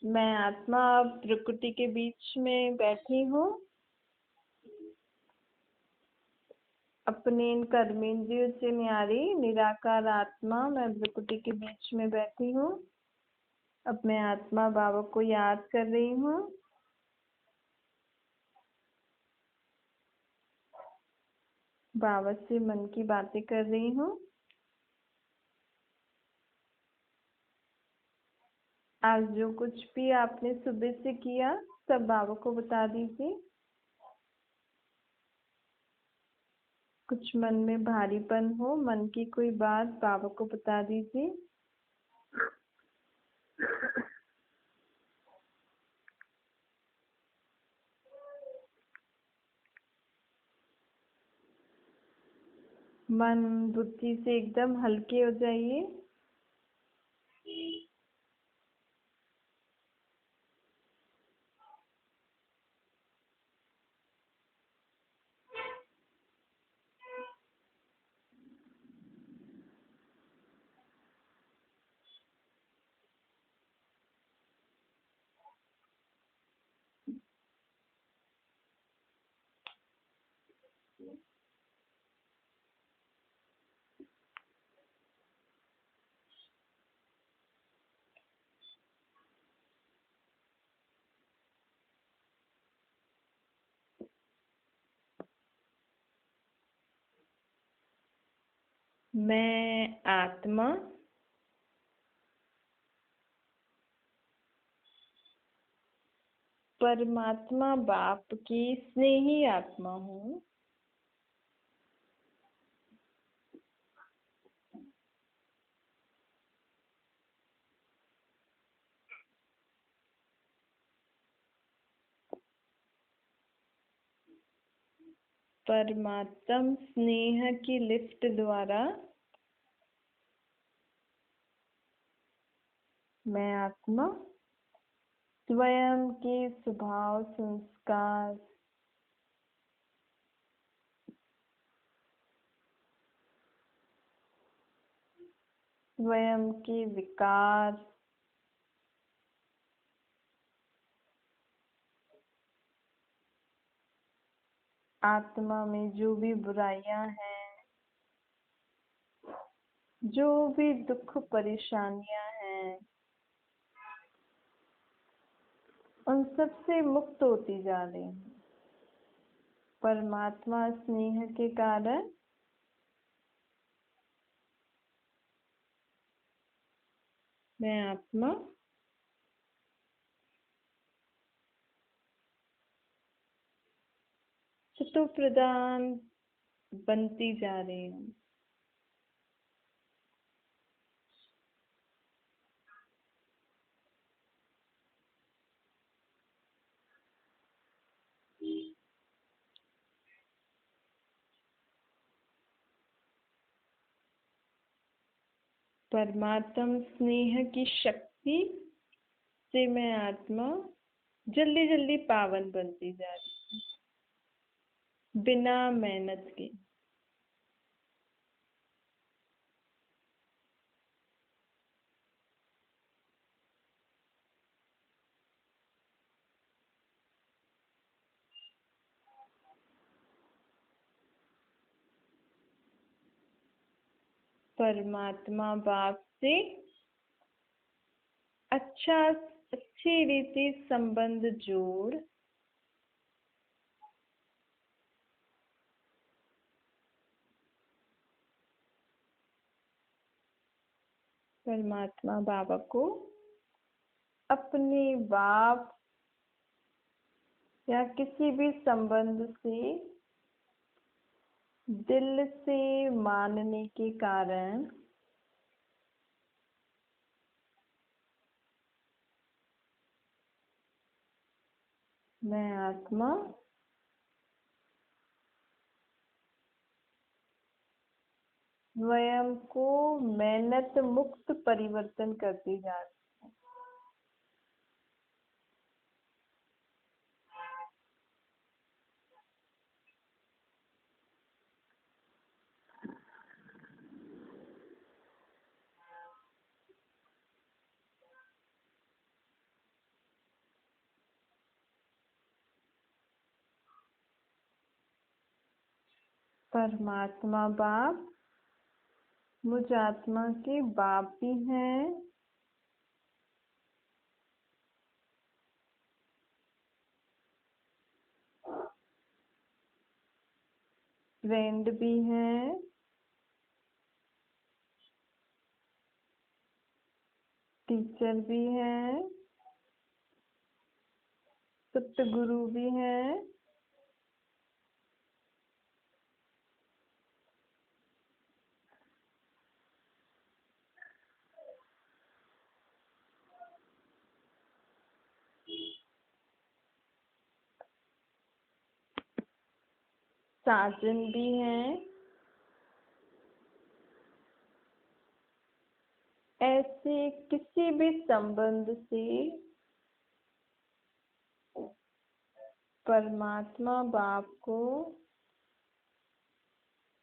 मैं आत्मा प्रकृति के बीच में बैठी हूँ। अपने इन कर्मेंद्रियों से न्यारी निराकार आत्मा मैं प्रकृति के बीच में बैठी हूँ। अब मैं आत्मा बाबा को याद कर रही हूँ। बाबा से मन की बातें कर रही हूँ। आज जो कुछ भी आपने सुबह से किया सब बाबा को बता दीजिए। कुछ मन में भारीपन हो, मन की कोई बात बाबा को बता दीजिए। मन बुद्धि से एकदम हल्के हो जाइए। मैं आत्मा परमात्मा बाप की स्नेही आत्मा हूँ। परमात्म स्नेह की लिफ्ट द्वारा मैं आत्मा स्वयं के स्वभाव संस्कार स्वयं के विकार आत्मा में जो भी बुराइयां हैं, जो भी दुख परेशानियां हैं, उन सब से मुक्त होती जा रही हूँ। परमात्मा स्नेह के कारण मैं आत्मा सतो प्रधान बनती जा रही हूँ। परमात्म स्नेह की शक्ति से मैं आत्मा जल्दी जल्दी पावन बनती जा रही हूँ बिना मेहनत के। परमात्मा बाप से अच्छी रीति संबंध जोड़ परमात्मा बाबा को अपने बाप या किसी भी संबंध से दिल से मानने के कारण मैं आत्मा स्वयं को मेहनत मुक्त परिवर्तन करती जा रही। परमात्मा बाप मुझ आत्मा के बाप भी हैं, फ्रेंड भी हैं, टीचर भी हैं, सतगुरु भी हैं, साजन भी हैं। ऐसे किसी भी संबंध से परमात्मा बाप को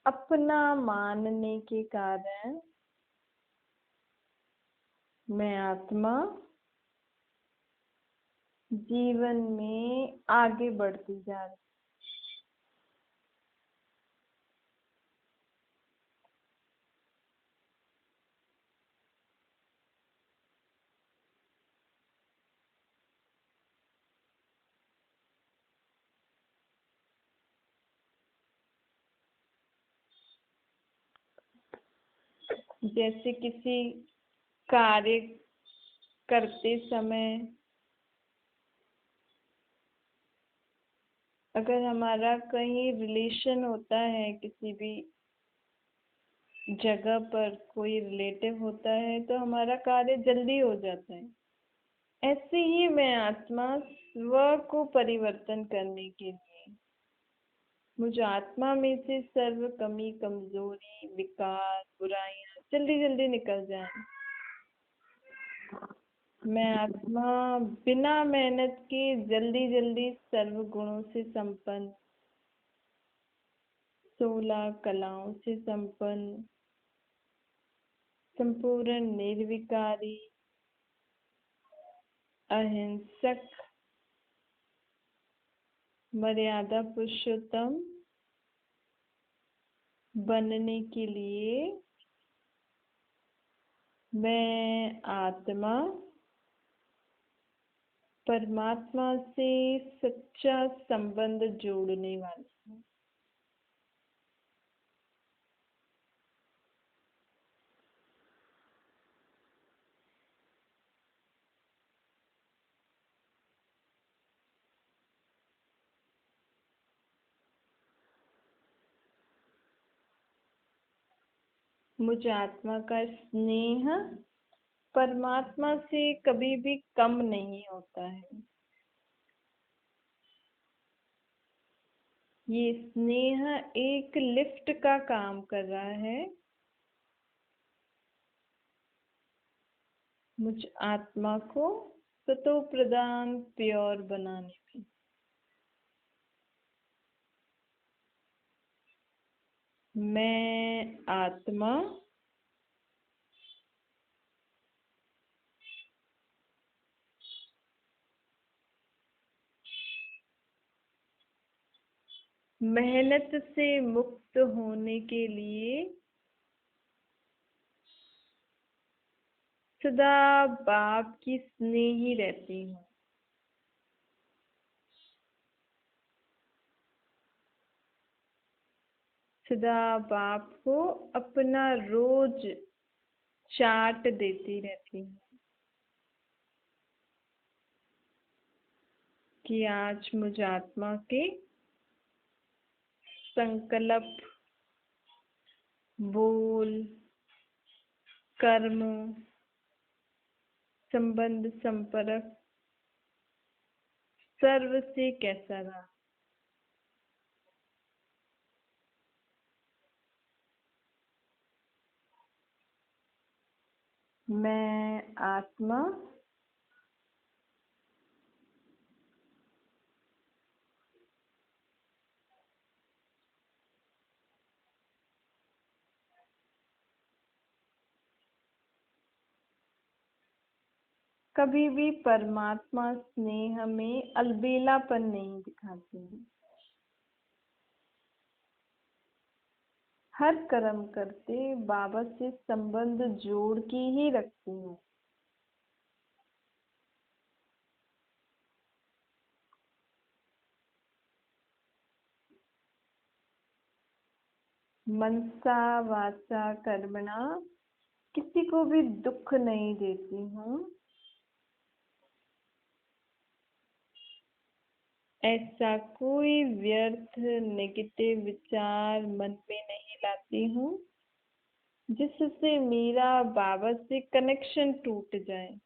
अपना मानने के कारण मैं आत्मा जीवन में आगे बढ़ती जा रही। जैसे किसी कार्य करते समय अगर हमारा कहीं रिलेशन होता है, किसी भी जगह पर कोई रिलेटिव होता है, तो हमारा कार्य जल्दी हो जाता है। ऐसे ही मैं आत्मा स्व को परिवर्तन करने के लिए मुझ आत्मा में से सर्व कमी, कमजोरी, विकार, बुराइयां जल्दी जल्दी निकल जाए। मैं आत्मा बिना मेहनत के जल्दी जल्दी सर्व गुणों से संपन्न, 16 कलाओं से संपन्न, संपूर्ण निर्विकारी, अहिंसक, मर्यादा पुरुषोत्तम बनने के लिए मैं आत्मा परमात्मा से सच्चा संबंध जोड़ने वाली हूँ। मुझ आत्मा का स्नेह परमात्मा से कभी भी कम नहीं होता है। ये स्नेह एक लिफ्ट का काम कर रहा है मुझ आत्मा को सतो प्रदान प्योर बनाने में। मैं आत्मा मेहनत से मुक्त होने के लिए सदा बाप की स्नेही रहती हूँ। सदा बाप को अपना रोज चार्ट देती रहती हूँ कि आज मुझ आत्मा के संकल्प, बोल, कर्म, संबंध, संपर्क सर्व से कैसा रहा। मैं आत्मा कभी भी परमात्मा स्नेह में अलबेलापन नहीं दिखाती हूँ। हर कर्म करते बाबा से संबंध जोड़ के ही रखती हूँ। मनसा वाचा कर्मणा किसी को भी दुख नहीं देती हूँ। ऐसा कोई व्यर्थ नेगेटिव विचार मन में नहीं लाती हूँ जिससे मेरा बाबा से कनेक्शन टूट जाए।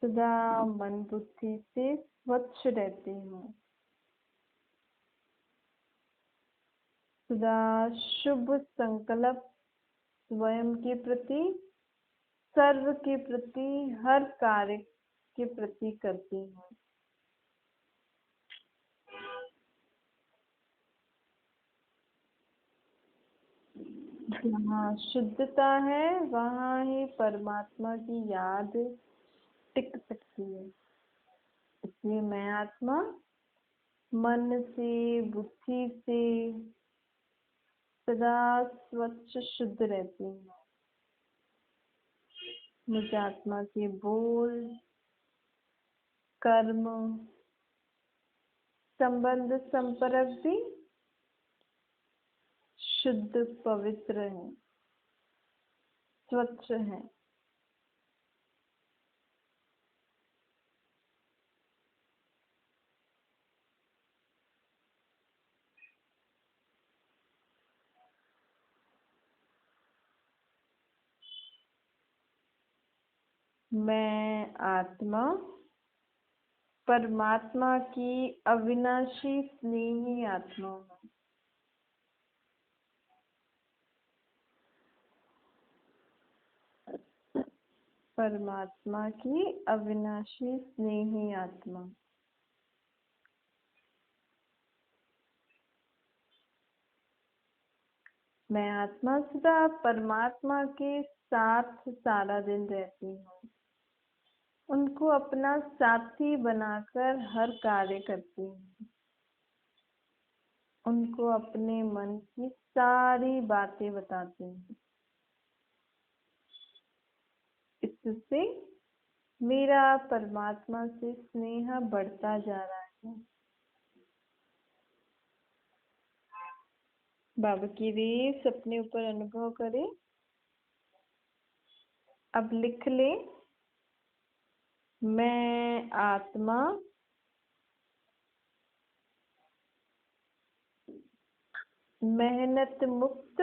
सदा मन बुद्धि से स्वच्छ रहती हूँ। सदा शुभ संकल्प स्वयं के प्रति, सर्व के प्रति, हर कार्य के प्रति करती हूँ। जहाँ शुद्धता है वहाँ ही परमात्मा की याद टिक सकती है। इसलिए मैं आत्मा मन से, बुद्धि से सदा स्वच्छ शुद्ध रहती हूँ। मुझ आत्मा के बोल, कर्म, संबंध, संपर्क भी शुद्ध, पवित्र है, स्वच्छ है। मैं आत्मा परमात्मा की अविनाशी स्नेही आत्मा हूँ। परमात्मा की अविनाशी स्नेही आत्मा। मैं आत्मा सदा परमात्मा के साथ सारा दिन रहती हूँ। उनको अपना साथी बनाकर हर कार्य करती हूँ। उनको अपने मन की सारी बातें बताती हूँ। इससे मेरा परमात्मा से स्नेह बढ़ता जा रहा है। बाबा की रेस अपने ऊपर अनुभव करें। अब लिख ले, मैं आत्मा मेहनत मुक्त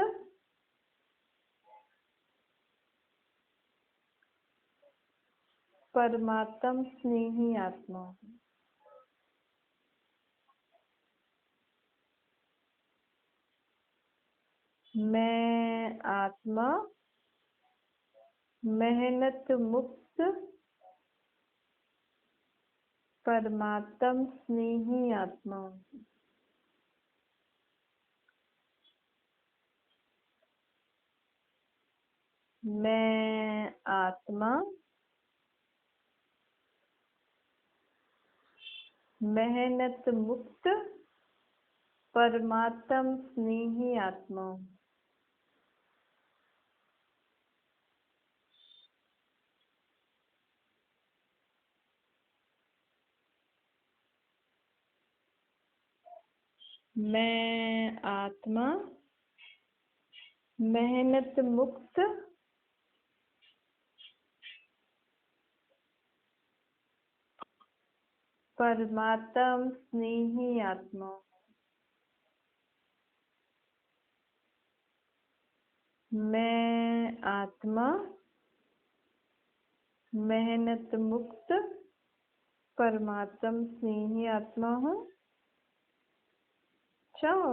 परमात्म स्नेही आत्मा हूँ। मैं आत्मा मेहनत मुक्त परमात्म स्नेही आत्मा हूँ। मैं आत्मा मेहनत मुक्त परमात्म स्नेही आत्मा हूँ। मैं आत्मा मेहनत मुक्त परमात्म स्नेही आत्मा हूँ। मैं आत्मा मेहनत मुक्त परमात्म स्नेही आत्मा हूँ। चाहो